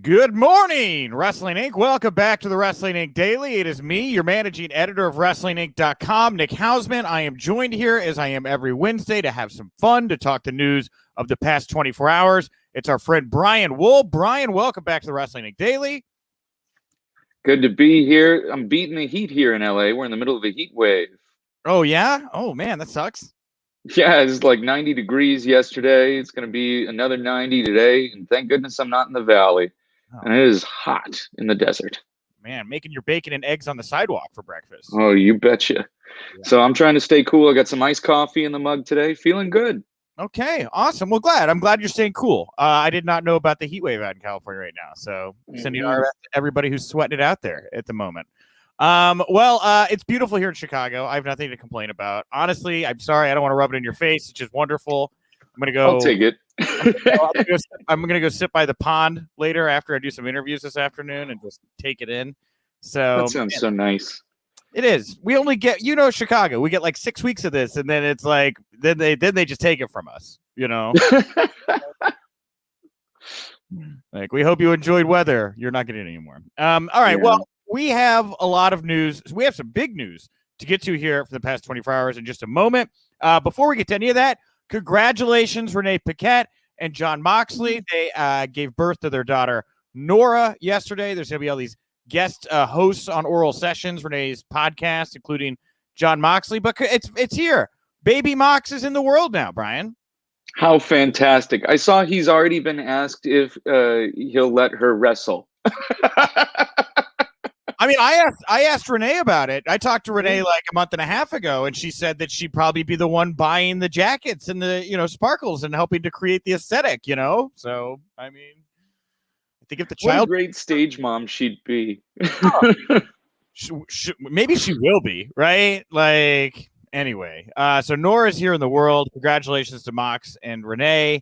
Good morning, Wrestling Inc. Welcome back to the Wrestling Inc. Daily. It is me, your managing editor of WrestlingInc.com, Nick Hausman. I am joined here, as I am every Wednesday, to have some fun, to talk the news of the past 24 hours. It's our friend Brian Wohl. Brian, welcome back to the Wrestling Inc. Daily. Good to be here. I'm beating the heat here in LA. We're in the middle of a heat wave. Oh, yeah? Oh, man, that sucks. Yeah, it's like 90 degrees yesterday. It's going to be another 90 today. And thank goodness I'm not in the valley. Oh, and it is hot in the desert. Man, making your bacon and eggs on the sidewalk for breakfast. Oh, you betcha. Yeah. So I'm trying to stay cool. I got some iced coffee in the mug today. Feeling good. Okay, awesome. Well, I'm glad you're staying cool. I did not know about the heat wave out in California right now. So sending our best to everybody who's sweating it out there at the moment. It's beautiful here in Chicago. I have nothing to complain about. Honestly, I'm sorry. I don't want to rub it in your face. It's just wonderful. I'm going to go. I'll take it. I'm going to go sit by the pond later after I do some interviews this afternoon and just take it in. So that sounds so nice. It is. We only get, Chicago. We get like 6 weeks of this, and then it's like, then they just take it from us, Like, we hope you enjoyed weather. You're not getting it anymore. All right. Yeah. Well, we have a lot of news. We have some big news to get to here for the past 24 hours in just a moment. Before we get to any of that, congratulations, Renee Paquette and Jon Moxley. They gave birth to their daughter, Nora, yesterday. There's going to be all these guest hosts on Oral Sessions, Renee's podcast, including Jon Moxley. But it's here. Baby Mox is in the world now, Brian. How fantastic. I saw he's already been asked if he'll let her wrestle. I mean, I asked Renee about it. I talked to Renee like a month and a half ago, and she said that she'd probably be the one buying the jackets and the, sparkles and helping to create the aesthetic, So, I mean, I think if the child... What a great stage mom she'd be. Maybe she will be, right? Like, anyway. So Nora's here in the world. Congratulations to Mox and Renee.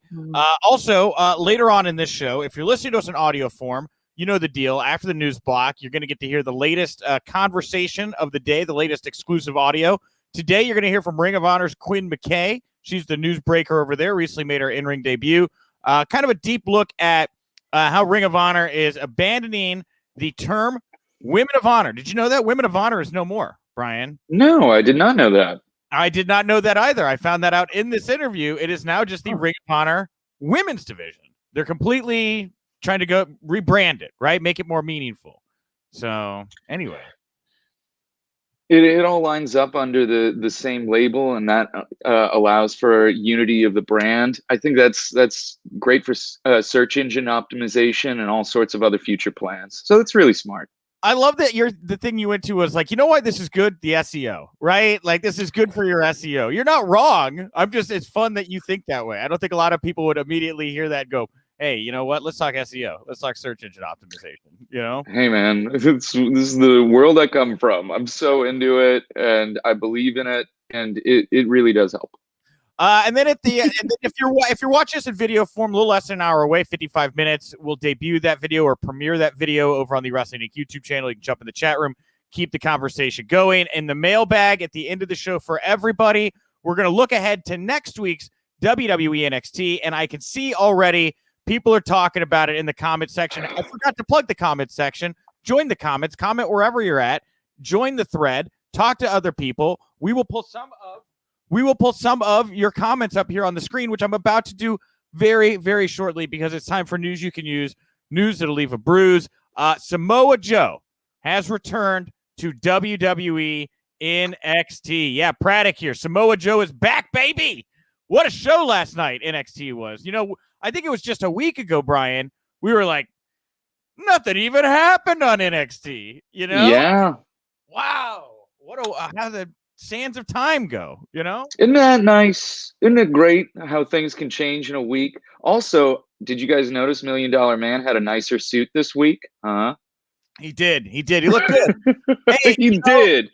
Also, later on in this show, if you're listening to us in audio form, you know the deal. After the news block, you're going to get to hear the latest conversation of the day, the latest exclusive audio. Today, you're going to hear from Ring of Honor's Quinn McKay. She's the newsbreaker over there, recently made her in-ring debut. Kind of a deep look at how Ring of Honor is abandoning the term Women of Honor. Did you know that? Women of Honor is no more, Brian. No, I did not know that. I did not know that either. I found that out in this interview. It is now just the Ring of Honor women's division. They're completely trying to go rebrand it, right? Make it more meaningful. So anyway, it all lines up under the same label, and that allows for unity of the brand. I think that's great for search engine optimization and all sorts of other future plans. So that's really smart. I love that the thing you went to was like, you know why this is good? The SEO, right? Like, this is good for your SEO. You're not wrong. It's fun that you think that way. I don't think a lot of people would immediately hear that and go, hey, you know what? Let's talk SEO. Let's talk search engine optimization, Hey, man, this is the world I come from. I'm so into it, and I believe in it, and it really does help. And then if you're watching this in video form, a little less than an hour away, 55 minutes, we'll debut that video or premiere that video over on the Wrestling Inc. YouTube channel. You can jump in the chat room, keep the conversation going. And the mailbag at the end of the show for everybody, we're going to look ahead to next week's WWE NXT, and I can see already people are talking about it in the comment section. I forgot to plug the comment section. Join the comments. Comment wherever you're at. Join the thread. Talk to other people. We will pull some of your comments up here on the screen, which I'm about to do very, very shortly because it's time for news you can use, news that'll leave a bruise. Samoa Joe has returned to WWE NXT. Yeah, Praddock here. Samoa Joe is back, baby. What a show last night NXT was. I think it was just a week ago, Brian. We were like, nothing even happened on NXT, Yeah. Wow. How the sands of time go, Isn't that nice? Isn't it great how things can change in a week? Also, did you guys notice $1 Million Man had a nicer suit this week? Huh? He did. He looked good. Hey, he did.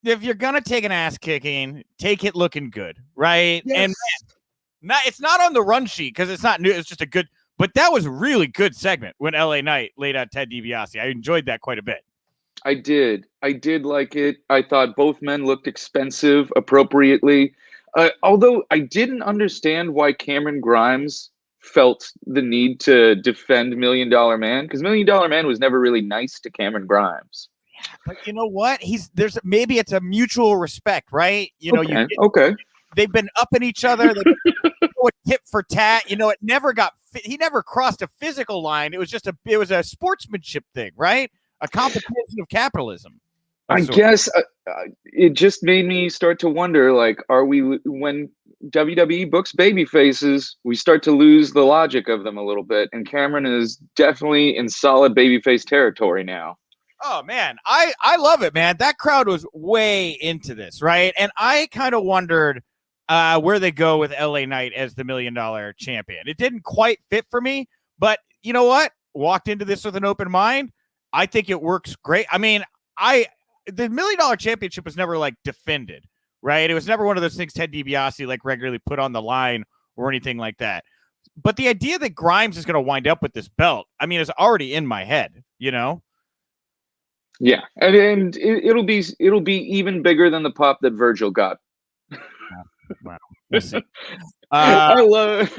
If you're gonna take an ass kicking, take it looking good, right? Yes. And it's not on the run sheet because it's not new. It's just a good. But that was a really good segment when LA Knight laid out Ted DiBiase. I enjoyed that quite a bit. I did like it. I thought both men looked expensive appropriately. Although I didn't understand why Cameron Grimes felt the need to defend Million Dollar Man, because Million Dollar Man was never really nice to Cameron Grimes. But you know what? Maybe it's a mutual respect, right? You know, Okay. They've been upping each other. They going tit for tat. You know, it never got. He never crossed a physical line. It was a sportsmanship thing, right? A competition of capitalism. I guess it just made me start to wonder, like, when WWE books baby faces, we start to lose the logic of them a little bit, and Cameron is definitely in solid babyface territory now. Oh man, I love it, man. That crowd was way into this, right? And I kind of wondered where they go with LA Knight as the $1 million champion. It didn't quite fit for me, but you know what? Walked into this with an open mind. I think it works great. I mean, the $1 million championship was never like defended, right? It was never one of those things Ted DiBiase like regularly put on the line or anything like that. But the idea that Grimes is going to wind up with this belt, I mean, is already in my head, you know? Yeah, and it'll be even bigger than the pop that Virgil got. Wow. We'll see. I love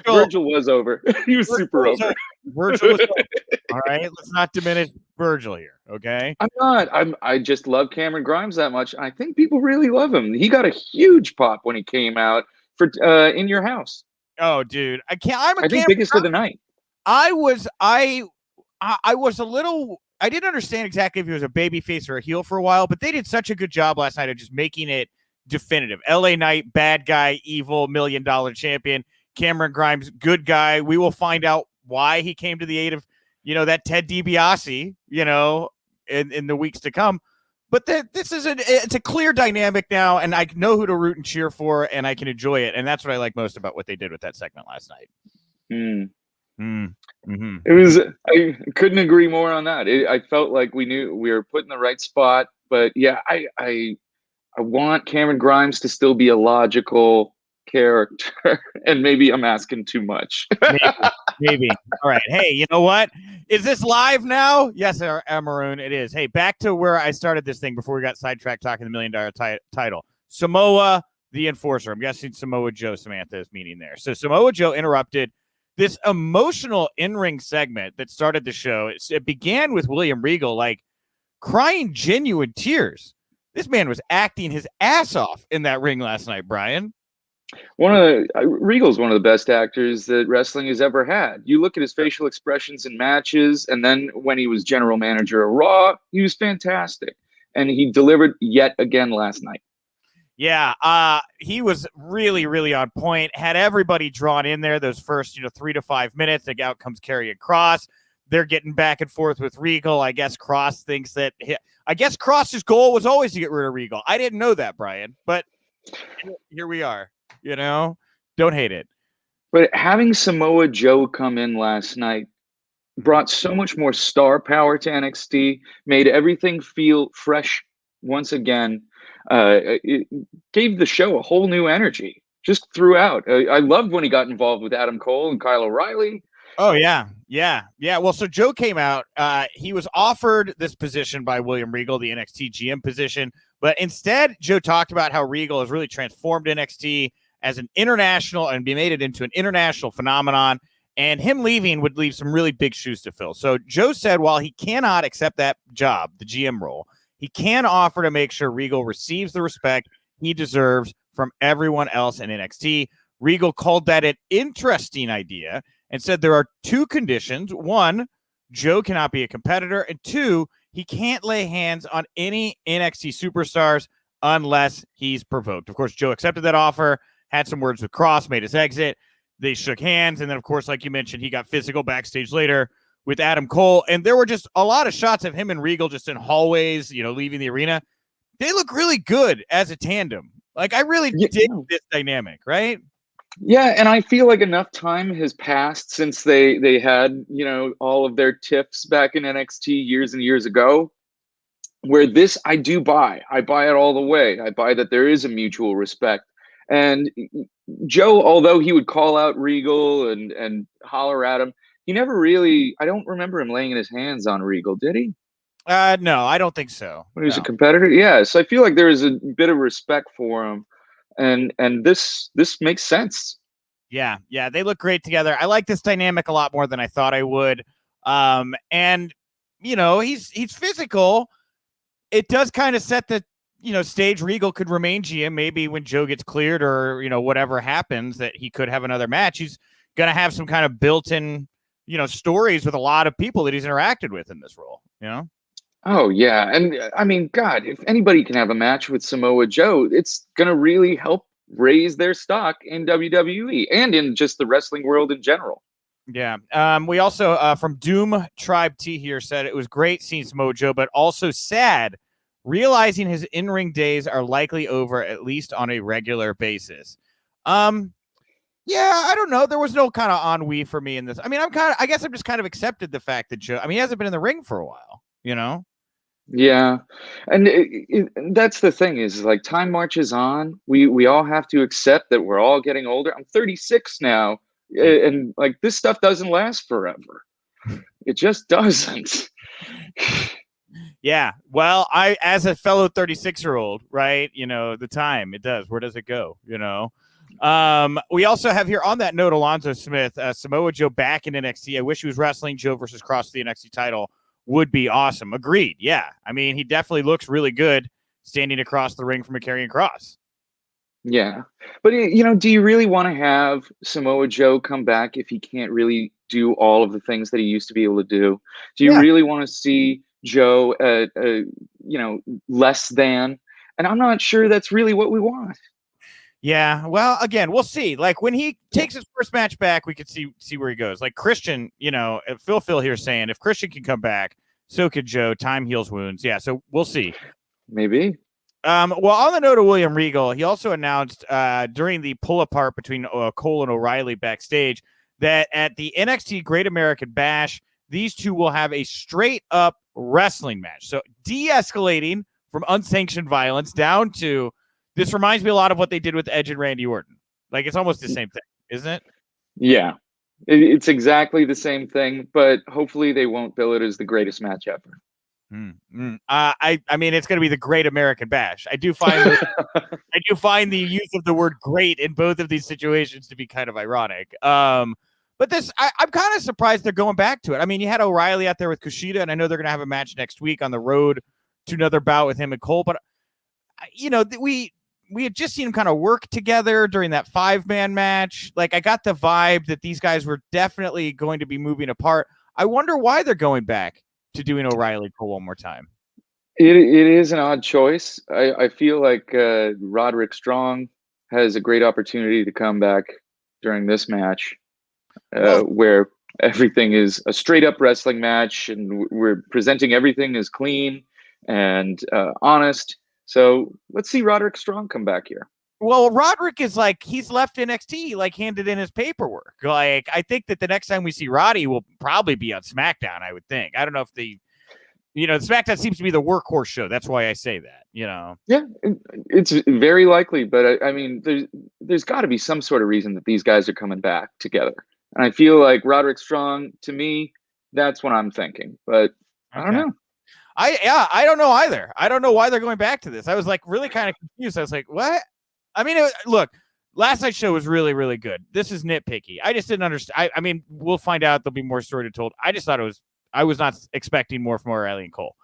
Virgil was over. He was super over. Virgil was over. All right, let's not diminish Virgil here, okay? I'm not. I just love Cameron Grimes that much. I think people really love him. He got a huge pop when he came out for In Your House. Oh, dude, I think biggest of the night. I was a little. I didn't understand exactly if he was a babyface or a heel for a while, but they did such a good job last night of just making it definitive. LA Knight, bad guy, evil, $1 million champion. Cameron Grimes, good guy. We will find out why he came to the aid of, that Ted DiBiase, in the weeks to come. But it's a clear dynamic now, and I know who to root and cheer for, and I can enjoy it. And that's what I like most about what they did with that segment last night. Mm-hmm. It was. I couldn't agree more on that. I felt like we knew we were put in the right spot. But yeah, I want Cameron Grimes to still be a logical character, and maybe I'm asking too much. maybe. All right. Hey, you know what? Is this live now? Yes, Maroon, it is. Hey, back to where I started this thing before we got sidetracked talking the $1 million title. Samoa, the Enforcer. I'm guessing Samoa Joe Samantha is meeting there. So Samoa Joe interrupted this emotional in-ring segment that started the show. It began with William Regal, like, crying genuine tears. This man was acting his ass off in that ring last night, Brian. Regal's one of the best actors that wrestling has ever had. You look at his facial expressions in matches, and then when he was general manager of Raw, he was fantastic. And he delivered yet again last night. Yeah, he was really, really on point. Had everybody drawn in there those first, 3 to 5 minutes. The out comes Karrion Kross. They're getting back and forth with Regal. I guess Kross thinks that. I guess Kross's goal was always to get rid of Regal. I didn't know that, Brian, but here we are. Don't hate it. But having Samoa Joe come in last night brought so much more star power to NXT. Made everything feel fresh once again. It gave the show a whole new energy just throughout. I loved when he got involved with Adam Cole and Kyle O'Reilly. Oh, yeah. Well, so Joe came out. He was offered this position by William Regal, the NXT GM position. But instead, Joe talked about how Regal has really transformed NXT as an international and made it into an international phenomenon. And him leaving would leave some really big shoes to fill. So Joe said while he cannot accept that job, the GM role, he can offer to make sure Regal receives the respect he deserves from everyone else in NXT. Regal called that an interesting idea and said there are two conditions. One, Joe cannot be a competitor. And two, he can't lay hands on any NXT superstars unless he's provoked. Of course, Joe accepted that offer, had some words with Kross, made his exit. They shook hands. And then, of course, like you mentioned, he got physical backstage later with Adam Cole. And there were just a lot of shots of him and Regal just in hallways, leaving the arena. They look really good as a tandem. Like, I really dig this dynamic, right? Yeah, and I feel like enough time has passed since they had, all of their tiffs back in NXT years and years ago, where this I do buy. I buy it all the way. I buy that there is a mutual respect. And Joe, although he would call out Regal and holler at him, he never really, I don't remember him laying his hands on Regal, did he? No, I don't think so. When he was a competitor? Yeah, so I feel like there is a bit of respect for him. And this makes sense. Yeah, they look great together. I like this dynamic a lot more than I thought I would. And he's physical. It does kind of set the stage. Regal could remain GM maybe when Joe gets cleared or whatever happens, that he could have another match. He's gonna have some kind of built-in stories with a lot of people that he's interacted with in this role. Oh yeah, and I mean, God, if anybody can have a match with Samoa Joe, it's gonna really help raise their stock in WWE and in just the wrestling world in general. Yeah. We also from Doom Tribe T here said it was great seeing Samoa Joe, but also sad realizing his in-ring days are likely over, at least on a regular basis. Yeah, I don't know. There was no kind of ennui for me in this. I mean, I guess I'm just kind of accepted the fact that Joe, he hasn't been in the ring for a while, Yeah, and that's the thing is like time marches on. We all have to accept that we're all getting older. I'm 36 now, and like this stuff doesn't last forever. It just doesn't. Yeah. Well, I, as a fellow 36-year-old, right, the time it does. Where does it go? We also have here on that note, Alonzo Smith, Samoa Joe back in NXT. I wish he was wrestling. Joe versus Cross the NXT title would be awesome. Agreed. Yeah. I mean, he definitely looks really good standing across the ring from a Karrion Kross. Yeah. But, do you really want to have Samoa Joe come back if he can't really do all of the things that he used to be able to do? Do you really want to see Joe at, less than? And I'm not sure that's really what we want. Yeah, well, again, we'll see. Like when he takes his first match back, we could see where he goes. Like Christian, Phil here saying if Christian can come back, so could Joe. Time heals wounds. Yeah, so we'll see. Maybe. Well, on the note of William Regal, he also announced during the pull apart between Cole and O'Reilly backstage that at the NXT Great American Bash, these two will have a straight up wrestling match. So de-escalating from unsanctioned violence down to. This reminds me a lot of what they did with Edge and Randy Orton. Like, it's almost the same thing, isn't it? Yeah, it's exactly the same thing, but hopefully they won't bill it as the greatest match ever. I mean, it's going to be the Great American Bash. I do find the use of the word "great" in both of these situations to be kind of ironic. But this, I'm kind of surprised they're going back to it. I mean, you had O'Reilly out there with Kushida, and I know they're going to have a match next week on the road to another bout with him and Cole. But we had just seen them kind of work together during that 5-man match. Like, I got the vibe that these guys were definitely going to be moving apart. I wonder why they're going back to doing O'Reilly Cole one more time. It is an odd choice. I feel like Roderick Strong has a great opportunity to come back during this match, where everything is a straight up wrestling match and we're presenting everything as clean and honest. So let's see Roderick Strong come back here. Well, Roderick is like, he's left NXT, like handed in his paperwork. Like, I think that the next time we see Roddy will probably be on SmackDown, I would think. I don't know if the SmackDown seems to be the workhorse show. That's why I say that, Yeah, it's very likely. But I mean, there's got to be some sort of reason that these guys are coming back together. And I feel like Roderick Strong, to me, that's what I'm thinking. But I don't know. I don't know either. I don't know why they're going back to this. I was like really kind of confused. I was like, what? I mean, look, last night's show was really, really good. This is nitpicky. I just didn't understand. I mean, we'll find out. There'll be more story told. I just thought I was not expecting more from O'Reilly and Cole.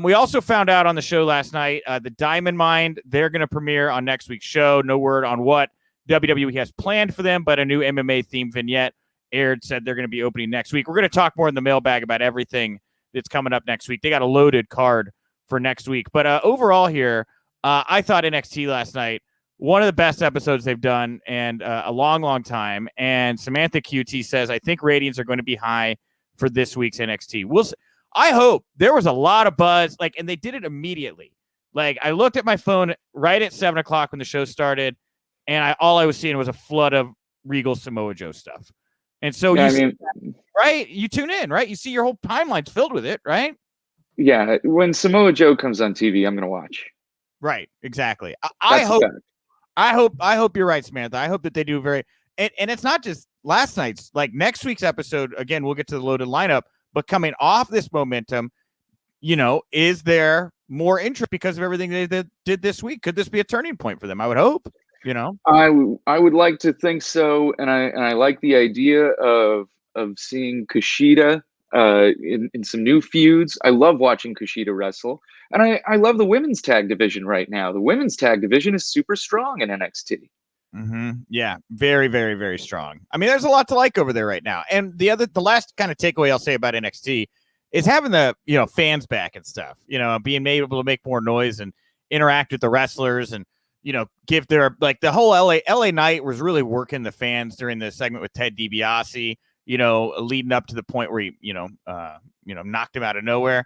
We also found out on the show last night, the Diamond Mine, they're going to premiere on next week's show. No word on what WWE has planned for them, but a new MMA themed vignette aired, said they're going to be opening next week. We're going to talk more in the mailbag about everything that's coming up next week. They got a loaded card for next week. But overall here, I thought NXT last night, one of the best episodes they've done in a long, long time. And Samantha QT says, I think ratings are going to be high for this week's NXT. I hope. There was a lot of buzz, and they did it immediately. Like, I looked at my phone right at 7 o'clock when the show started, and all I was seeing was a flood of Regal Samoa Joe stuff. And so right? You tune in, right? You see your whole timeline's filled with it, right? Yeah. When Samoa Joe comes on TV, I'm going to watch. Right. Exactly. I hope you're right, Samantha. I hope that they do and it's not just last night's, like next week's episode. Again, we'll get to the loaded lineup, but coming off this momentum, is there more interest because of everything they did this week? Could this be a turning point for them? I would hope. You know, I would like to think so, and I like the idea of seeing Kushida in some new feuds. I love watching Kushida wrestle, and I love the women's tag division right now. The women's tag division is super strong in NXT. Yeah, very, very, very strong. I mean, there's a lot to like over there right now. And the last kind of takeaway I'll say about NXT is having the fans back and stuff. Being able to make more noise and interact with the wrestlers and give their the whole LA night was really working the fans during the segment with Ted DiBiase. Leading up to the point where he knocked him out of nowhere.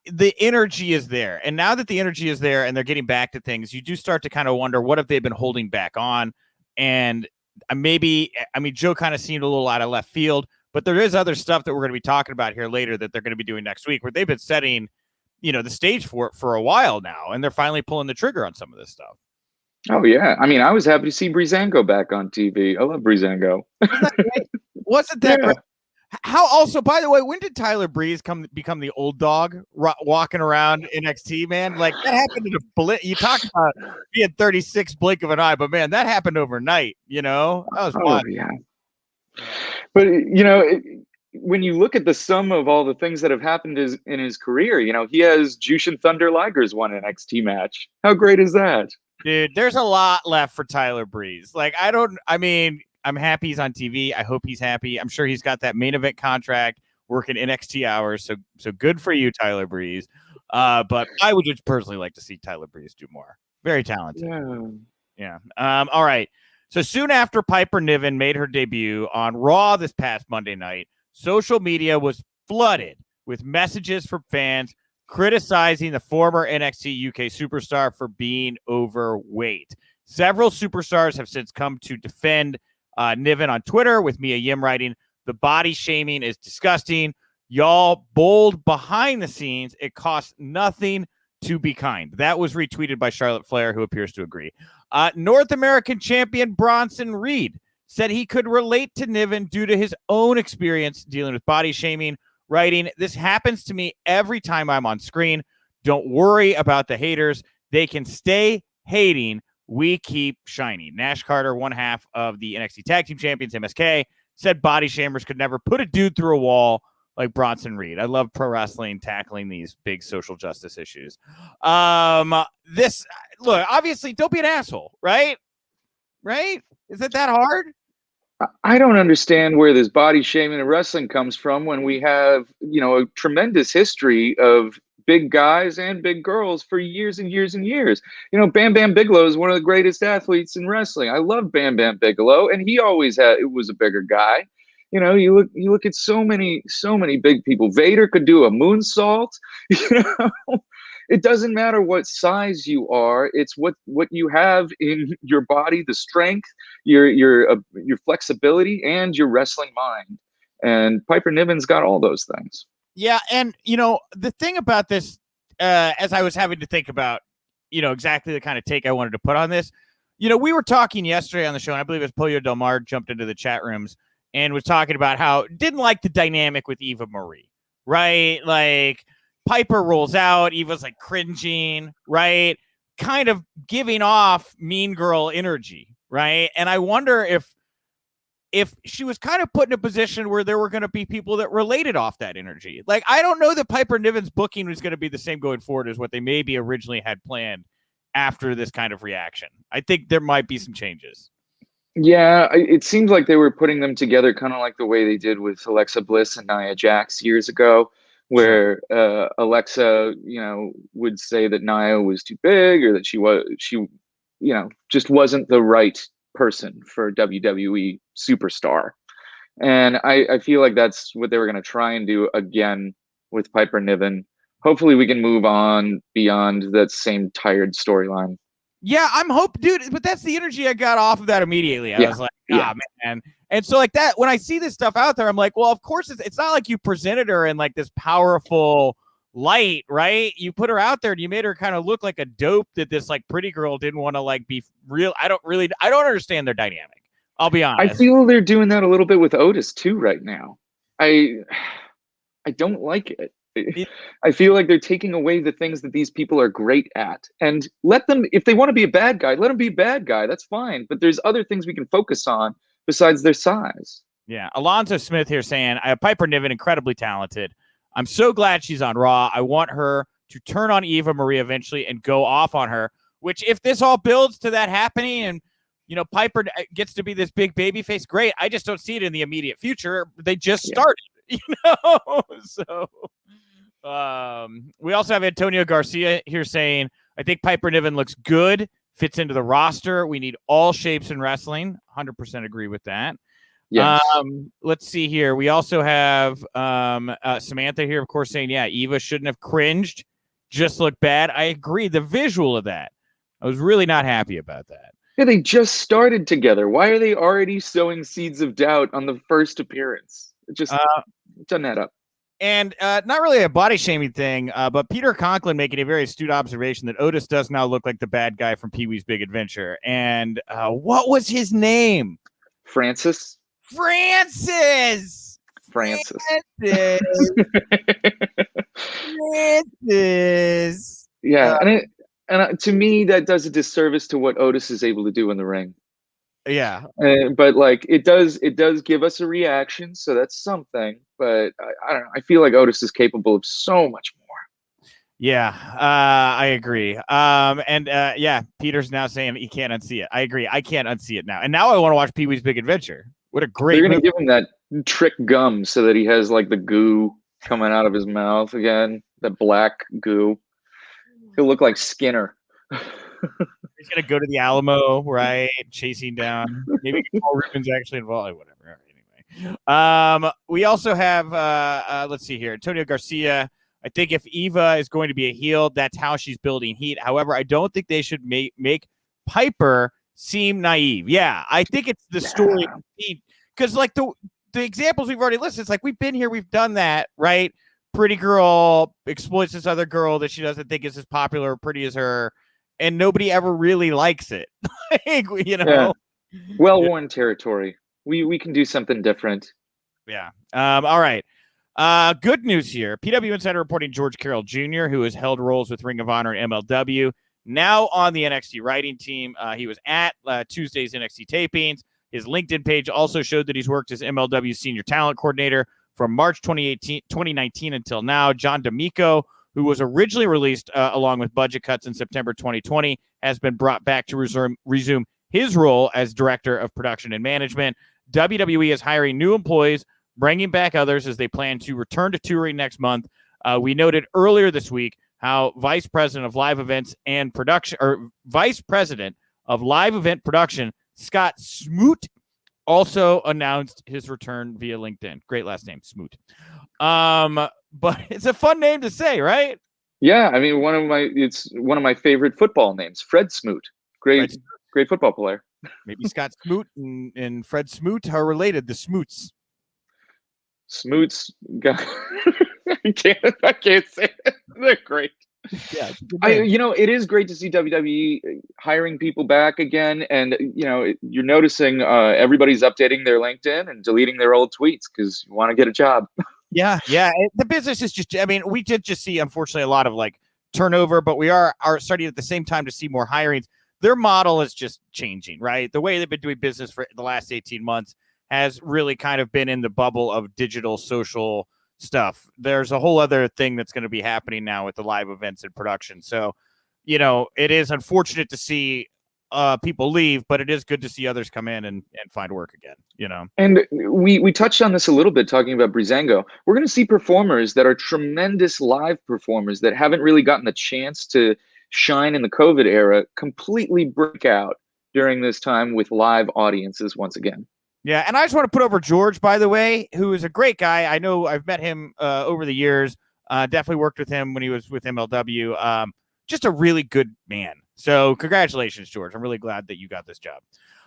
The energy is there. And now that the energy is there and they're getting back to things, you do start to kind of wonder, what have they been holding back on? And Joe kind of seemed a little out of left field, but there is other stuff that we're going to be talking about here later that they're going to be doing next week, where they've been setting, the stage for it for a while now. And they're finally pulling the trigger on some of this stuff. Oh, yeah. I mean, I was happy to see Breezango back on TV. I love Breezango. Wasn't that great? How also, by the way, when did Tyler Breeze become the old dog walking around NXT, man? Like, that happened in a blink. You talk about being 36 blink of an eye, but man, that happened overnight. That was fun. Yeah. But when you look at the sum of all the things that have happened in his career, he has Jushin Thunder Liger's one NXT match. How great is that, dude? There's a lot left for Tyler Breeze. I'm happy he's on TV. I hope he's happy. I'm sure he's got that main event contract, working NXT hours. So good for you, Tyler Breeze. But I would just personally like to see Tyler Breeze do more. Very talented. Yeah. All right. So soon after Piper Niven made her debut on Raw this past Monday night, social media was flooded with messages from fans criticizing the former NXT UK superstar for being overweight. Several superstars have since come to defend Niven on Twitter, with Mia Yim writing, "The body shaming is disgusting. Y'all bold behind the scenes. It costs nothing to be kind." That was retweeted by Charlotte Flair, who appears to agree. North American champion Bronson Reed said he could relate to Niven due to his own experience dealing with body shaming, writing, "This happens to me every time I'm on screen. Don't worry about the haters. They can stay hating. We keep shining." Nash Carter, one half of the NXT Tag Team Champions, MSK, said body shamers could never put a dude through a wall like Bronson Reed. I love pro wrestling tackling these big social justice issues. Look, obviously, don't be an asshole, right? Right? Is it that hard? I don't understand where this body shaming in wrestling comes from when we have, a tremendous history of big guys and big girls for years and years and years. Bam Bam Bigelow is one of the greatest athletes in wrestling. I love Bam Bam Bigelow, and he always was a bigger guy. You look at so many big people. Vader could do a moonsault. It doesn't matter what size you are. It's what you have in your body, the strength, your flexibility, and your wrestling mind. And Piper Niven's got all those things. Yeah, and the thing about this, as I was having to think about, exactly the kind of take I wanted to put on this, we were talking yesterday on the show, and I believe it was Pollo Del Mar jumped into the chat rooms and was talking about how didn't like the dynamic with Eva Marie, right? Like, Piper rolls out, Eva's like cringing, right? Kind of giving off mean girl energy, right? And I wonder if she was kind of put in a position where there were going to be people that related off that energy. Like, I don't know that Piper Niven's booking was going to be the same going forward as what they maybe originally had planned after this kind of reaction. I think there might be some changes. Yeah, it seems like they were putting them together kind of like the way they did with Alexa Bliss and Nia Jax years ago, where Alexa, would say that Nia was too big, or that she just wasn't the right person for WWE superstar. And I feel like that's what they were going to try and do again with Piper Niven. Hopefully we can move on beyond that same tired storyline. Yeah, I'm dude, but that's the energy I got off of that immediately. I was like, man. And so like that, when I see this stuff out there, I'm like, well, of course it's not like you presented her in like this powerful light, right? You put her out there and you made her kind of look like a dope that this like pretty girl didn't want to like be real. I don't understand their dynamic. I'll be honest. I feel they're doing that a little bit with Otis too right now. I don't like it. I feel like they're taking away the things that these people are great at, and let them, if they want to be a bad guy, let them be a bad guy. That's fine. But there's other things we can focus on besides their size. Yeah. Alonzo Smith here saying, Piper Niven, incredibly talented. I'm so glad she's on Raw. I want her to turn on Eva Marie eventually and go off on her, which if this all builds to that happening and, Piper gets to be this big baby face, great. I just don't see it in the immediate future. They just started, So we also have Antonio Garcia here saying, I think Piper Niven looks good, fits into the roster. We need all shapes in wrestling. 100% agree with that. Yes. Let's see here. We also have Samantha here, of course, saying, Eva shouldn't have cringed, just look bad. I agree. The visual of that, I was really not happy about that. Yeah, they just started together. Why are they already sowing seeds of doubt on the first appearance? It just doesn't add up. And not really a body shaming thing, but Peter Conklin making a very astute observation that Otis does now look like the bad guy from Pee-wee's Big Adventure. And what was his name? Francis. Francis. Yeah, and to me, that does a disservice to what Otis is able to do in the ring. Yeah, but like it does give us a reaction, so that's something. But I don't know. I feel like Otis is capable of so much more. Yeah, I agree. Peter's now saying he can't unsee it. I agree. I can't unsee it now. And now I want to watch Pee-wee's Big Adventure. What a great They're going to give him that trick gum so that he has like the goo coming out of his mouth again, that black goo. He'll look like Skinner. He's going to go to the Alamo, right? Chasing down. Maybe Paul Rubin's actually involved. Whatever. Anyway. We also have, let's see here, Antonio Garcia. I think if Eva is going to be a heel, that's how she's building heat. However, I don't think they should make Piper seem naive. Yeah, I think it's the story. Because like the examples we've already listed, it's like we've been here, we've done that, right? Pretty girl exploits this other girl that she doesn't think is as popular or pretty as her, and nobody ever really likes it. Well-worn territory. We can do something different. Yeah. All right. Good news here. PW Insider reporting George Carroll Jr., who has held roles with Ring of Honor and MLW, now on the NXT writing team. He was at Tuesday's NXT tapings. His LinkedIn page also showed that he's worked as MLW Senior Talent Coordinator from March 2019 until now. John D'Amico, who was originally released along with budget cuts in September 2020, has been brought back to resume his role as Director of Production and Management. WWE is hiring new employees, bringing back others as they plan to return to touring next month. We noted earlier this week how Vice President of Live Events and Production, or Vice President of Live Event Production, Scott Smoot, also announced his return via LinkedIn. Great last name, Smoot. But it's a fun name to say, right? Yeah, I mean, it's one of my favorite football names, Fred Smoot. Great football player. Maybe Scott Smoot and Fred Smoot are related. The Smoots. Smoots. I can't say it. They're great. Yeah, it is great to see WWE hiring people back again, and you're noticing everybody's updating their LinkedIn and deleting their old tweets because you want to get a job. Yeah. The business is just. I mean, we did just see, unfortunately, a lot of like turnover, but we are starting at the same time to see more hirings. Their model is just changing, right? The way they've been doing business for the last 18 months has really kind of been in the bubble of digital social stuff. There's a whole other thing that's going to be happening now with the live events and production. So, it is unfortunate to see people leave, but it is good to see others come in and find work again, And we touched on this a little bit talking about Breezango. We're going to see performers that are tremendous live performers that haven't really gotten the chance to shine in the COVID era completely break out during this time with live audiences once again. Yeah, and I just want to put over George, by the way, who is a great guy. I know I've met him over the years. Definitely worked with him when he was with MLW. Just a really good man. So congratulations, George. I'm really glad that you got this job.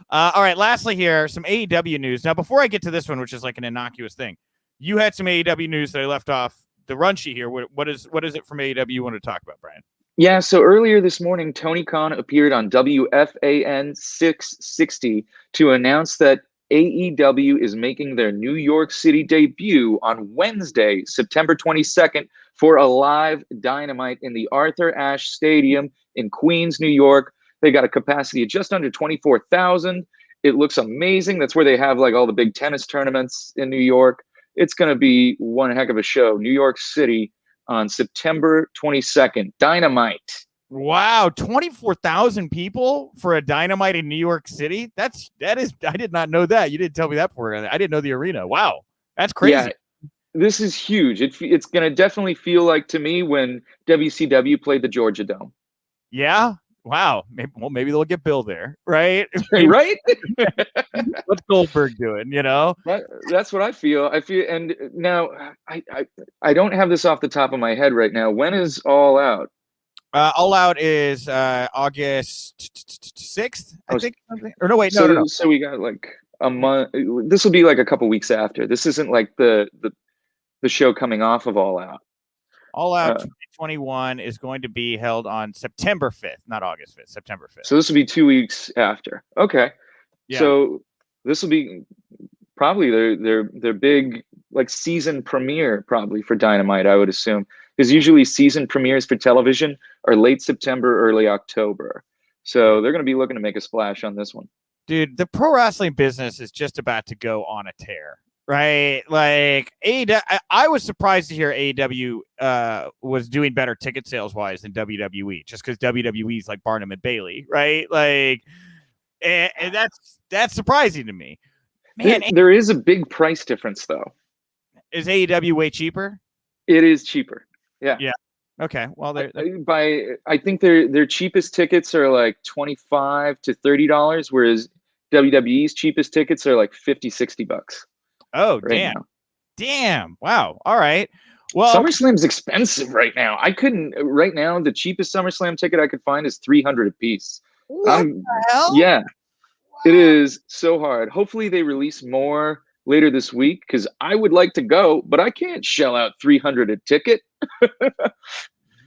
All right, lastly here, some AEW news. Now, before I get to this one, which is like an innocuous thing, you had some AEW news that I left off the run sheet here. What is it from AEW you want to talk about, Brian? Yeah, so earlier this morning, Tony Khan appeared on WFAN 660 to announce that AEW is making their New York City debut on Wednesday, September 22nd, for a live Dynamite in the Arthur Ashe Stadium in Queens, New York. They got a capacity of just under 24,000. It looks amazing. That's where they have like all the big tennis tournaments in New York. It's going to be one heck of a show. New York City on September 22nd. Dynamite. Wow, 24,000 people for a Dynamite in New York City? That is I did not know that. You didn't tell me that before. I didn't know the arena. Wow. That's crazy. Yeah, this is huge. It's going to definitely feel like to me when WCW played the Georgia Dome. Yeah. Wow. Maybe they'll get Bill there, right? Right? What's Goldberg doing, you know? That's what I feel. And now I don't have this off the top of my head right now. When is All Out? All Out is August 6th, I think. Or no, wait, no. So we got like a month. This will be like a couple weeks after. This isn't like the show coming off of All Out. All Out 2021 is going to be held on September 5th, not August 5th, September 5th. So this will be 2 weeks after. Okay. Yeah. So this will be probably their big like season premiere probably for Dynamite, I would assume. Because usually season premieres for television are late September, early October. So they're going to be looking to make a splash on this one. Dude, the pro wrestling business is just about to go on a tear, right? Like, I was surprised to hear AEW was doing better ticket sales-wise than WWE, just because WWE is like Barnum and Bailey, right? Like, and that's surprising to me. Man, there is a big price difference, though. Is AEW way cheaper? It is cheaper. Yeah. Yeah. Okay. Well, I think their cheapest tickets are like $25 to $30, whereas WWE's cheapest tickets are like $50-$60. Oh, right damn! Wow. All right. Well, SummerSlam's expensive right now. Right now, the cheapest SummerSlam ticket I could find is $300 a piece. What the hell? Yeah, wow. It is so hard. Hopefully, they release more later this week because I would like to go, but I can't shell out $300 a ticket.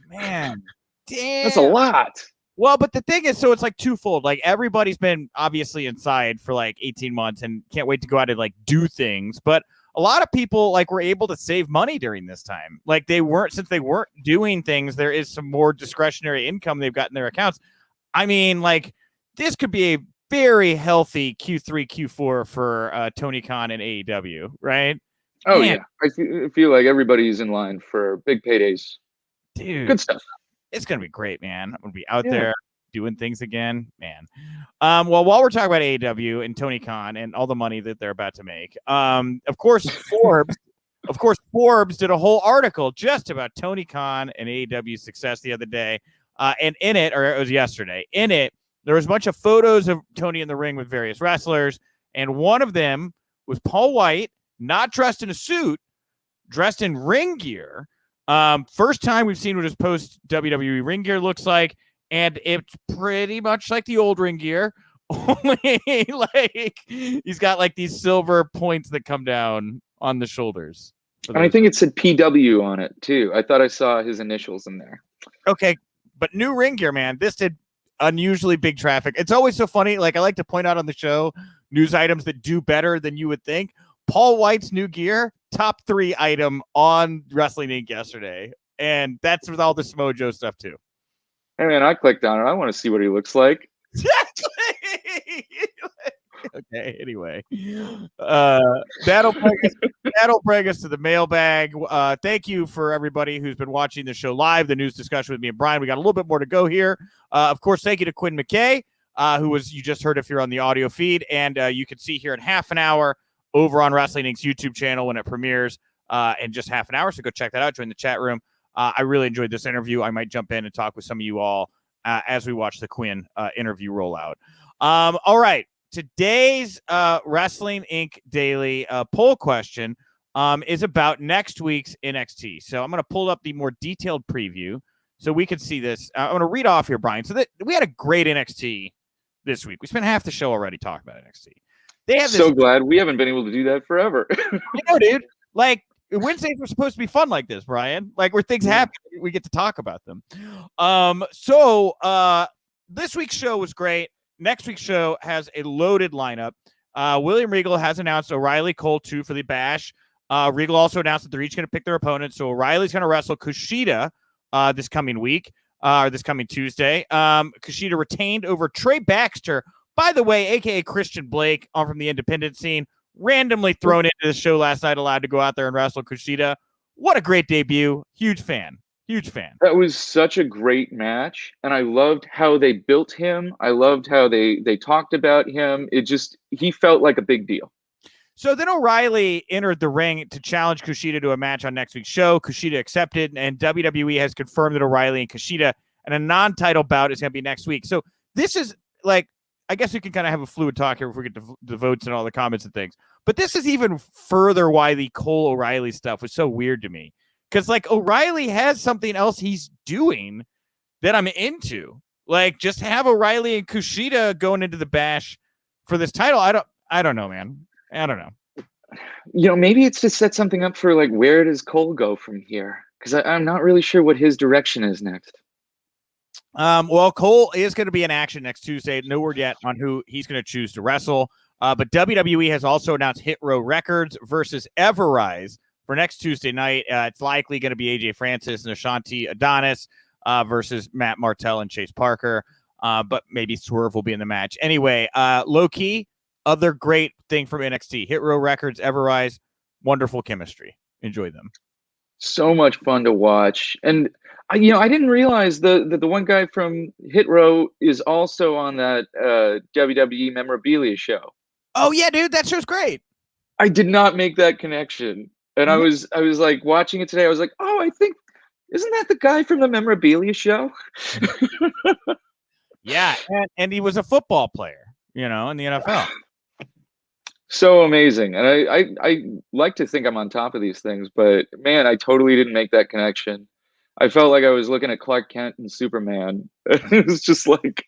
Man, damn, that's a lot. Well, but the thing is, so it's like twofold. Like everybody's been obviously inside for like 18 months and can't wait to go out and like do things. But a lot of people like were able to save money during this time. Like since they weren't doing things, there is some more discretionary income they've got in their accounts. I mean, like this could be a very healthy Q3, Q4 for Tony Khan and AEW, right? Oh, man. Yeah. I feel like everybody's in line for big paydays. Dude, good stuff. It's going to be great, man. I'm going to be out there doing things again, man. Well, while we're talking about AEW and Tony Khan and all the money that they're about to make, of course, Forbes did a whole article just about Tony Khan and AEW's success the other day. And in it, or it was yesterday, in it, there was a bunch of photos of Tony in the ring with various wrestlers. And one of them was Paul White, not dressed in a suit, dressed in ring gear. First time we've seen what his post WWE ring gear looks like, and it's pretty much like the old ring gear, only like he's got like these silver points that come down on the shoulders. And I think it said PW on it too. I thought I saw his initials in there. Okay, but new ring gear, man. This did unusually big traffic. It's always so funny. Like I like to point out on the show news items that do better than you would think. Paul White's new gear, top 3 item on Wrestling Inc. yesterday. And that's with all the Smojo stuff too. Hey man, I clicked on it. I want to see what he looks like. Okay, anyway. That'll bring us to the mailbag. Thank you for everybody who's been watching the show live, the news discussion with me and Brian. We got a little bit more to go here. Of course, thank you to Quinn McKay, you just heard if you're on the audio feed. And you can see here in half an hour over on Wrestling Inc.'s YouTube channel when it premieres in just half an hour. So go check that out. Join the chat room. I really enjoyed this interview. I might jump in and talk with some of you all as we watch the Quinn interview roll out. All right. Today's Wrestling Inc. Daily poll question is about next week's NXT. So I'm going to pull up the more detailed preview so we can see this. I'm going to read off here, Brian. So we had a great NXT this week. We spent half the show already talking about NXT. They have so glad we haven't been able to do that forever. Dude. Like Wednesdays were supposed to be fun like this, Brian. Like where things happen, we get to talk about them. So this week's show was great. Next week's show has a loaded lineup. William Regal has announced O'Reilly, Cole 2 for the Bash. Regal also announced that they're each going to pick their opponents. So O'Reilly's going to wrestle Kushida this coming week, or this coming Tuesday. Kushida retained over Trey Baxter, by the way, a.k.a. Christian Blake, from the independent scene, randomly thrown into the show last night, allowed to go out there and wrestle Kushida. What a great debut. Huge fan. Huge fan. That was such a great match, and I loved how they built him. I loved how they talked about him. He felt like a big deal. So then O'Reilly entered the ring to challenge Kushida to a match on next week's show. Kushida accepted, and WWE has confirmed that O'Reilly and Kushida and a non-title bout is going to be next week. So this is like, I guess we can kind of have a fluid talk here if we get the votes and all the comments and things. But this is even further why the Cole O'Reilly stuff was so weird to me. Because, like, O'Reilly has something else he's doing that I'm into. Like, just have O'Reilly and Kushida going into the Bash for this title. I don't know, man. I don't know. Maybe it's to set something up for, like, where does Cole go from here? Because I'm not really sure what his direction is next. Well, Cole is going to be in action next Tuesday. No word yet on who he's going to choose to wrestle. But WWE has also announced Hit Row Records versus Everrise for next Tuesday night. It's likely going to be AJ Francis and Ashanti Adonis versus Matt Martell and Chase Parker. But maybe Swerve will be in the match. Anyway, low-key, other great thing from NXT. Hit Row Records, Everrise, wonderful chemistry. Enjoy them. So much fun to watch. And, I didn't realize the one guy from Hit Row is also on that WWE memorabilia show. Oh, yeah, dude, that show's great. I did not make that connection. And I was like watching it today. I was like, oh, I think, isn't that the guy from the memorabilia show? Yeah, and he was a football player, in the NFL. So amazing. And I like to think I'm on top of these things, but man, I totally didn't make that connection. I felt like I was looking at Clark Kent and Superman. It was just like...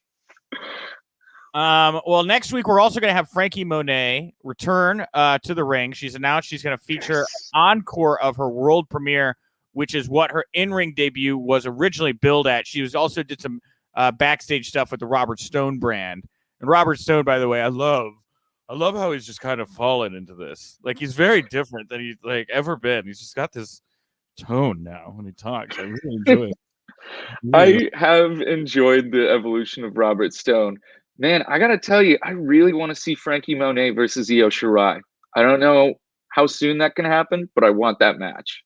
Well, next week we're also going to have Frankie Monet return to the ring. She's announced she's going to feature an encore of her world premiere, which is what her in-ring debut was originally billed at. She also did some backstage stuff with the Robert Stone brand. And Robert Stone, by the way, I love how he's just kind of fallen into this. Like, he's very different than he's like ever been. He's just got this tone now when he talks. I really enjoy it. I have enjoyed the evolution of Robert Stone. Man, I got to tell you, I really want to see Frankie Monet versus Io Shirai. I don't know how soon that can happen, but I want that match.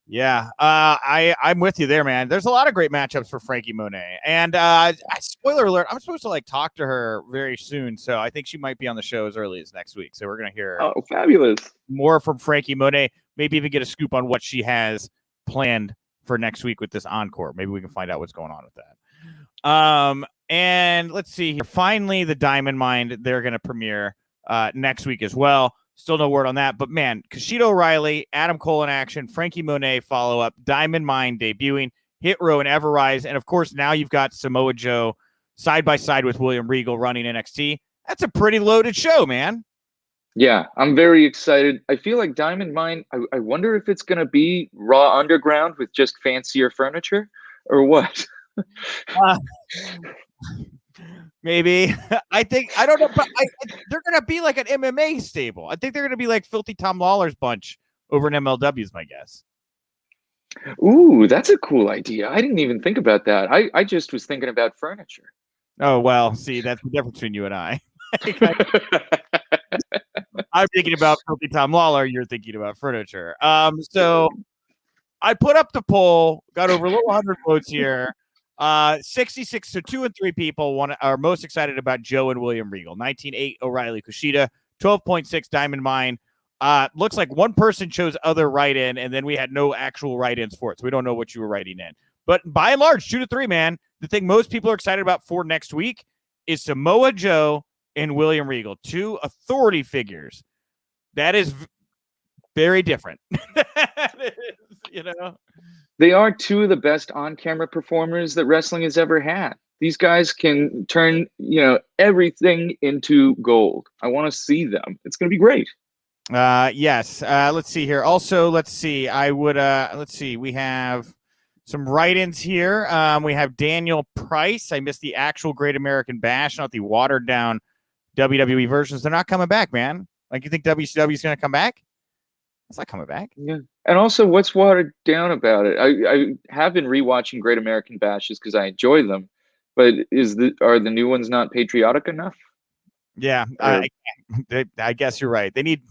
Yeah, I'm with you there, man. There's a lot of great matchups for Frankie Monet. And spoiler alert, I'm supposed to talk to her very soon, so I think she might be on the show as early as next week. So we're going to hear fabulous more from Frankie Monet, maybe even get a scoop on what she has planned for next week with this encore. Maybe we can find out what's going on with that. And let's see here. Finally, the Diamond Mine, they're going to premiere next week as well. Still no word on that. But, man, Kushida O'Reilly, Adam Cole in action, Frankie Monet follow-up, Diamond Mine debuting, Hit Row and Everrise. And, of course, now you've got Samoa Joe side-by-side with William Regal running NXT. That's a pretty loaded show, man. Yeah, I'm very excited. I feel like Diamond Mine, I wonder if it's going to be Raw Underground with just fancier furniture or what? Maybe. I don't know, but they're going to be like an MMA stable. I think they're going to be like Filthy Tom Lawler's bunch over in MLW is my guess. Ooh, that's a cool idea. I didn't even think about that. I just was thinking about furniture. Oh, well, see, that's the difference between you and I. I'm thinking about Filthy Tom Lawler. You're thinking about furniture. So I put up the poll, got over a little 100 votes here. 66, so 2 and 3 people are most excited about Joe and William Regal. 19.8 O'Reilly Kushida, 12.6 Diamond Mine. Looks like one person chose other write-in, and then we had no actual write-ins for it, so we don't know what you were writing in. But by and large, 2 to 3, man. The thing most people are excited about for next week is Samoa Joe and William Regal, 2 authority figures. That is very different. They are 2 of the best on-camera performers that wrestling has ever had. These guys can turn, everything into gold. I want to see them. It's going to be great. Yes. Let's see here. Also, let's see. We have some write-ins here. We have Daniel Price. I missed the actual Great American Bash, not the watered-down WWE versions, they're not coming back, man. Like, you think WCW is going to come back? It's not coming back. Yeah. And also, what's watered down about it? I have been rewatching Great American Bashes because I enjoy them, but are the new ones not patriotic enough? Yeah, I guess you're right. They need,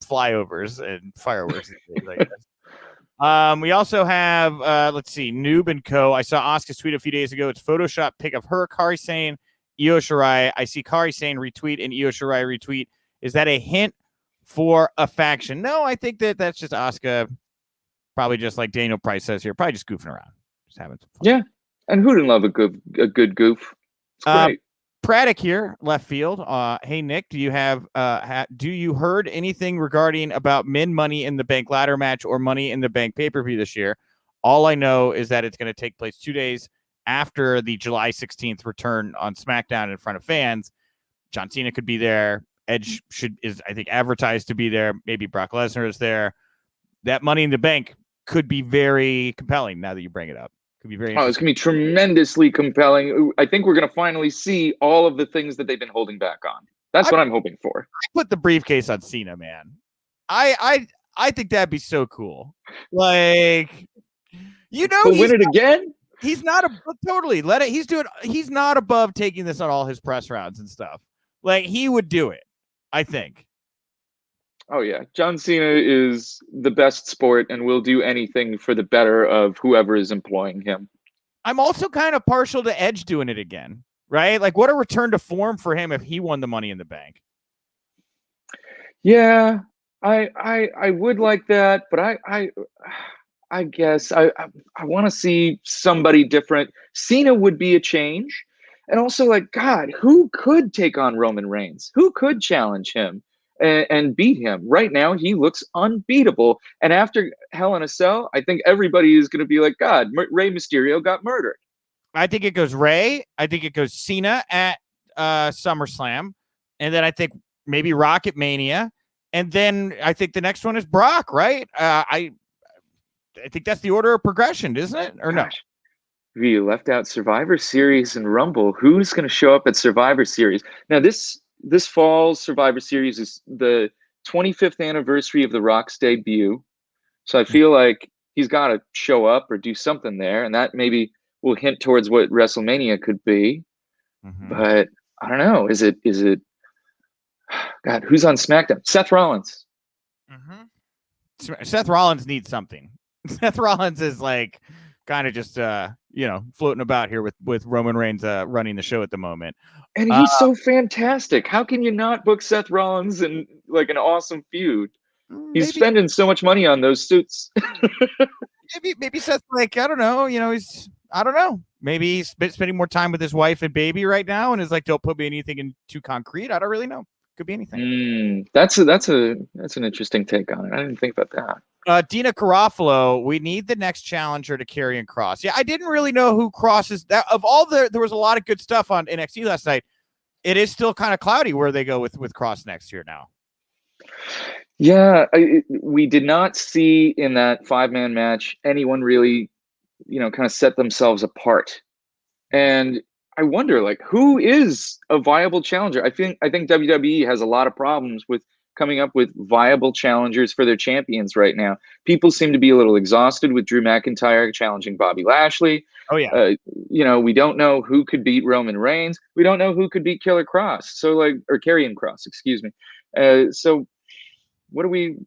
flyovers and fireworks. I guess. We also have, let's see, Noob and Co. I saw Asuka's tweet a few days ago. It's Photoshop pic of her, Kari Sane, Io Shirai. I see Kari Sane retweet and Io Shirai retweet. Is that a hint for a faction? No, I think that's just Asuka, probably just like Daniel Price says here, probably just goofing around, just having some fun. Yeah, and who didn't love a good goof? It's great. Praddock here, left field. Hey Nick, do you heard anything regarding about Money in the Bank ladder match or Money in the Bank pay-per-view this year? All I know is that it's going to take place 2 days after the July 16th return on SmackDown in front of fans. John Cena could be there. Edge is I think advertised to be there. Maybe Brock Lesnar is there. That Money in the Bank could be very compelling now that you bring it up. Could be very it's going to be tremendously compelling. I think we're going to finally see all of the things that they've been holding back on. That's what I'm hoping for. I put the briefcase on Cena, man. I think that'd be so cool. Like, he'll win it again? He's not totally let it. He's not above taking this on all his press rounds and stuff. Like, he would do it, I think. Oh, yeah. John Cena is the best sport and will do anything for the better of whoever is employing him. I'm also kind of partial to Edge doing it again, right? Like, what a return to form for him if he won the Money in the Bank. Yeah, I would like that, but I guess I want to see somebody different. Cena would be a change. And also, like, God, who could take on Roman Reigns? Who could challenge him and beat him? Right now, he looks unbeatable. And after Hell in a Cell, I think everybody is going to be like, God, Rey Mysterio got murdered. I think it goes Rey. I think it goes Cena at SummerSlam. And then I think maybe Rock at Mania. And then I think the next one is Brock, right? I think that's the order of progression, isn't it? Or Gosh. No? You left out Survivor Series and Rumble. Who's going to show up at Survivor Series? Now, this fall's Survivor Series is the 25th anniversary of The Rock's debut. So I feel like he's got to show up or do something there. And that maybe will hint towards what WrestleMania could be. Mm-hmm. But I don't know. Is it God, who's on SmackDown? Seth Rollins. Mm-hmm. Seth Rollins needs something. Seth Rollins is like kind of just floating about here with Roman Reigns running the show at the moment. And he's so fantastic. How can you not book Seth Rollins in like an awesome feud? He's spending so much money on those suits. maybe Seth's like, I don't know. I don't know. Maybe he's spending more time with his wife and baby right now, and is like, don't put me anything in too concrete. I don't really know. Could be anything. That's an interesting take on it. I didn't think about that. Dina Garofalo, we need the next challenger to Karrion Kross. Yeah, I didn't really know who Kross is. That of all there was a lot of good stuff on NXT last night. It is still kind of cloudy where they go with Kross next year now. Yeah, we did not see in that 5-man match anyone really, kind of set themselves apart. And I wonder, like, who is a viable challenger? I think WWE has a lot of problems with coming up with viable challengers for their champions right now. People seem to be a little exhausted with Drew McIntyre challenging Bobby Lashley. Oh, yeah. We don't know who could beat Roman Reigns. We don't know who could beat Killer Kross. So, or Karrion Kross, excuse me. So what do we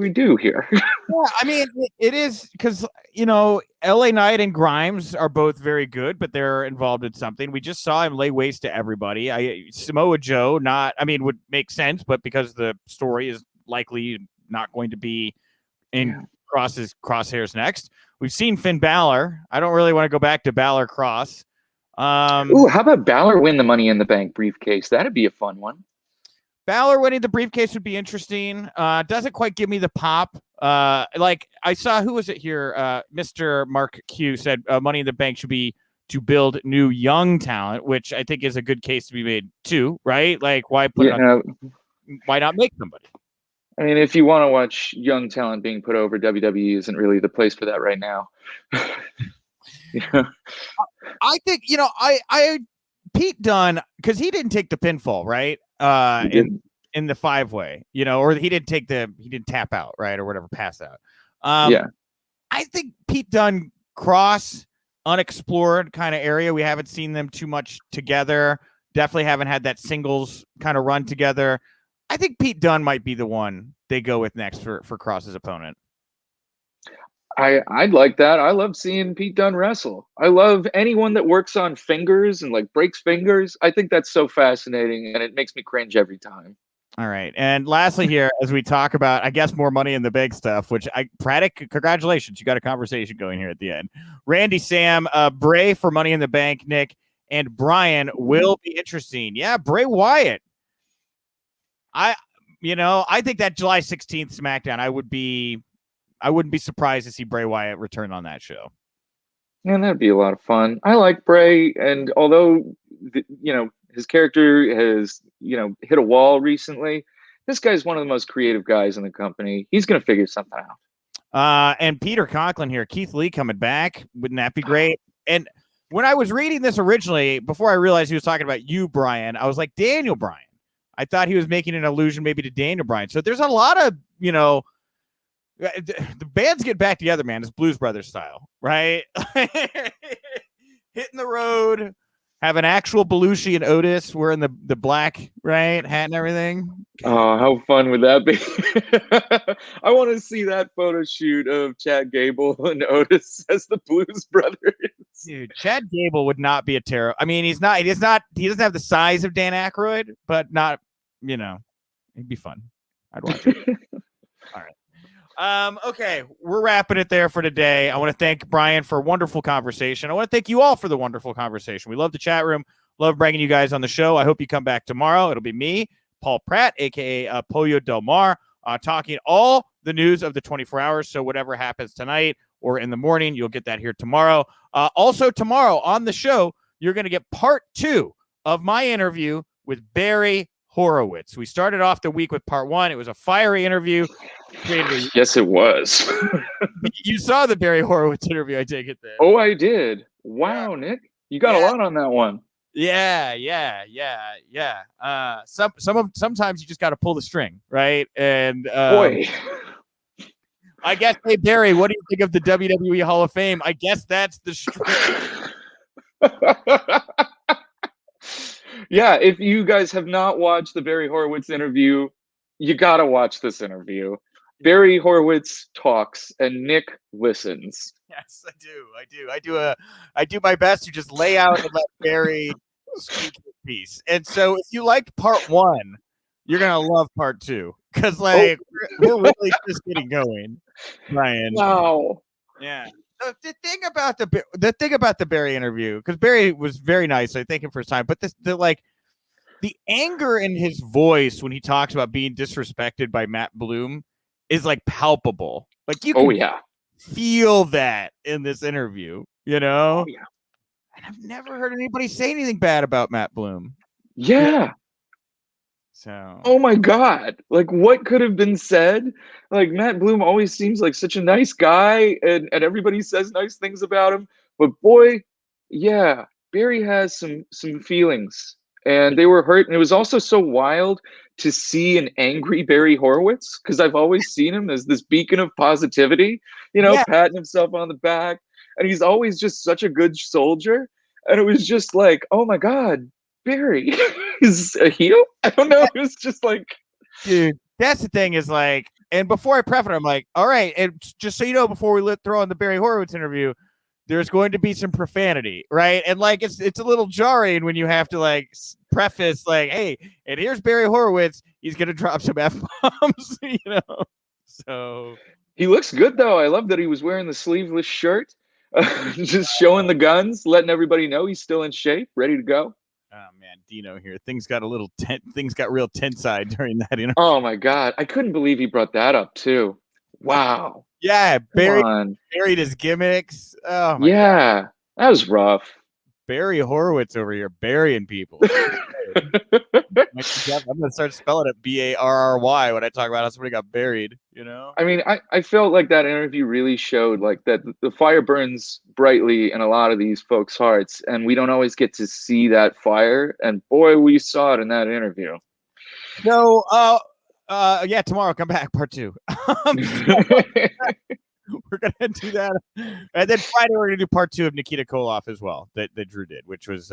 do here? Yeah, I mean, it is because, LA Knight and Grimes are both very good, but they're involved in something. We just saw him lay waste to everybody. Samoa Joe, would make sense, but because the story is likely not going to be in Kross's crosshairs next. We've seen Finn Balor. I don't really want to go back to Balor Kross. How about Balor win the Money in the Bank briefcase? That'd be a fun one. Balor winning the briefcase would be interesting. Doesn't quite give me the pop. Like I saw, who was it here? Mr. Mark Q said Money in the Bank should be to build new young talent, which I think is a good case to be made too, right? Like why why not make somebody? I mean, if you want to watch young talent being put over, WWE isn't really the place for that right now. I think, I Pete Dunne, because he didn't take the pinfall, right? In the 5-way, or he didn't tap out, right, or whatever, pass out. Yeah. I think Pete Dunne cross unexplored kind of area. We haven't seen them too much together. Definitely haven't had that singles kind of run together. I think Pete Dunne might be the one they go with next for Cross's opponent. I'd like that. I love seeing Pete Dunne wrestle. I love anyone that works on fingers and like breaks fingers. I think that's so fascinating, and it makes me cringe every time. All right. And lastly here, as we talk about, I guess, more Money in the Bank stuff, which Braddock, congratulations. You got a conversation going here at the end. Randy, Sam, Bray for Money in the Bank, Nick, and Brian will be interesting. Yeah, Bray Wyatt. I think that July 16th SmackDown, I wouldn't be surprised to see Bray Wyatt return on that show. Man, that'd be a lot of fun. I like Bray, and although his character has hit a wall recently, this guy's one of the most creative guys in the company. He's going to figure something out. And Peter Conklin here, Keith Lee coming back. Wouldn't that be great? And when I was reading this originally, before I realized he was talking about you, Brian, I was like, Daniel Bryan. I thought he was making an allusion maybe to Daniel Bryan. So there's a lot of, the bands get back together, man. It's Blues Brothers style, right? Hitting the road, have an actual Belushi and Otis wearing the black, right, hat and everything. Oh, how fun would that be? I want to see that photo shoot of Chad Gable and Otis as the Blues Brothers. Dude, Chad Gable would not be a terrible. I mean, he doesn't have the size of Dan Aykroyd, but not, it'd be fun. I'd watch it. All right. Okay, we're wrapping it there for today. I want to thank Brian for a wonderful conversation. I want to thank you all for the wonderful conversation. We love the chat room. Love bringing you guys on the show. I hope you come back tomorrow. It'll be me, Paul Pratt, a.k.a. Pollo Del Mar, talking all the news of the 24 hours. So whatever happens tonight or in the morning, you'll get that here tomorrow. Also tomorrow on the show, you're going to get part 2 of my interview with Barry Horowitz. We started off the week with part 1. It was a fiery interview. Yes, it was. You saw the Barry Horowitz interview, I take it there. Oh, I did. Wow, yeah. Nick, you got a lot on that one. Yeah. Sometimes you just got to pull the string, right? And boy, I guess, hey Barry, what do you think of the WWE Hall of Fame? I guess that's the string. Yeah, if you guys have not watched the Barry Horowitz interview, you got to watch this interview. Barry Horowitz talks and Nick listens. Yes, I do my best to just lay out and let Barry speak his piece. And so if you liked part 1, you're going to love part 2 because we're really just getting going, Brian. Wow. Yeah. The thing about the Barry interview, because Barry was very nice, I thank him for his time, but the anger in his voice when he talks about being disrespected by Matt Bloom is like palpable. Like you can feel that in this interview, Oh, yeah. And I've never heard anybody say anything bad about Matt Bloom. Yeah. So. Oh my God! Like, what could have been said? Like, Matt Bloom always seems like such a nice guy, and everybody says nice things about him. But boy, yeah, Barry has some feelings, and they were hurt. And it was also so wild to see an angry Barry Horowitz, because I've always seen him as this beacon of positivity, patting himself on the back, and he's always just such a good soldier. And it was just like, oh my God, Barry is a heel? I don't know. It was just like, dude, that's the thing is like, and before I prep it, I'm like, all right, and just so you know, before we throw on the Barry Horowitz interview, there's going to be some profanity, right? And like, it's a little jarring when you have to like preface like, hey, and here's Barry Horowitz. He's going to drop some F-bombs, So he looks good though. I love that he was wearing the sleeveless shirt, just showing the guns, letting everybody know he's still in shape, ready to go. Oh man, Dino here. Things got real tense-eyed during that interview. Oh my God, I couldn't believe he brought that up too. Wow. Yeah, buried his gimmicks. Oh my God. That was rough. Barry Horowitz over here burying people. I'm gonna start spelling it Barry when I talk about how somebody got buried. I mean, I felt like that interview really showed like that the fire burns brightly in a lot of these folks' hearts, and we don't always get to see that fire. And boy, we saw it in that interview. So, yeah, tomorrow come back, part 2. We're gonna do that, and then Friday we're gonna do part 2 of Nikita Koloff as well that Drew did, which was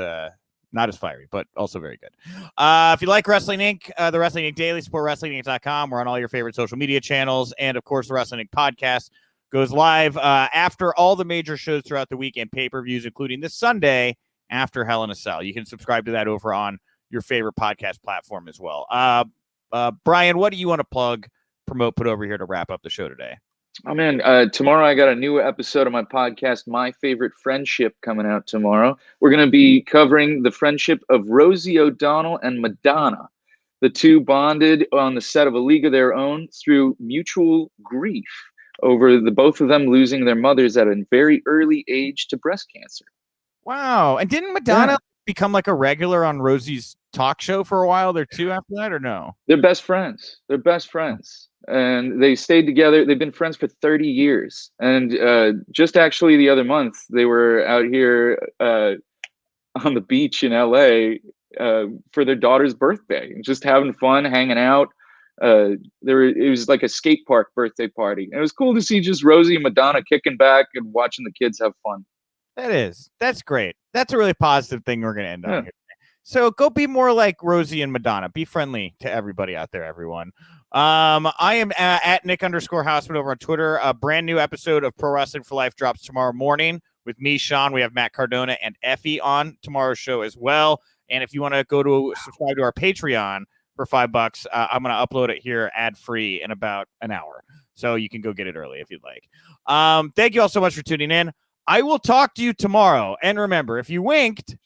not as fiery, but also very good. If you like Wrestling Inc., the Wrestling Inc. Daily, support WrestlingInc.com. We're on all your favorite social media channels, and of course, the Wrestling Inc. podcast goes live after all the major shows throughout the week and pay-per-views, including this Sunday after Hell in a Cell. You can subscribe to that over on your favorite podcast platform as well. Brian, what do you want to plug, promote, put over here to wrap up the show today? Oh man, tomorrow I got a new episode of my podcast, My Favorite Friendship, coming out tomorrow. We're going to be covering the friendship of Rosie O'Donnell and Madonna. The two bonded on the set of A League of Their Own through mutual grief over the both of them losing their mothers at a very early age to breast cancer. Wow. And didn't Madonna become like a regular on Rosie's talk show for a while there too after that, or no? They're best friends. They're best friends. And they stayed together. They've been friends for 30 years. And just actually the other month, they were out here on the beach in LA for their daughter's birthday, just having fun, hanging out. It was like a skate park birthday party. And it was cool to see just Rosie and Madonna kicking back and watching the kids have fun. That's great. That's a really positive thing we're going to end on here. So go be more like Rosie and Madonna. Be friendly to everybody out there, everyone. I am at Nick_Hausman over on Twitter. A brand new episode of Pro Wrestling for Life drops tomorrow morning with me, Sean. We have Matt Cardona and Effie on tomorrow's show as well. And if you want to go to subscribe to our Patreon for $5, I'm going to upload it here ad-free in about an hour. So you can go get it early if you'd like. Thank you all so much for tuning in. I will talk to you tomorrow. And remember, if you winked,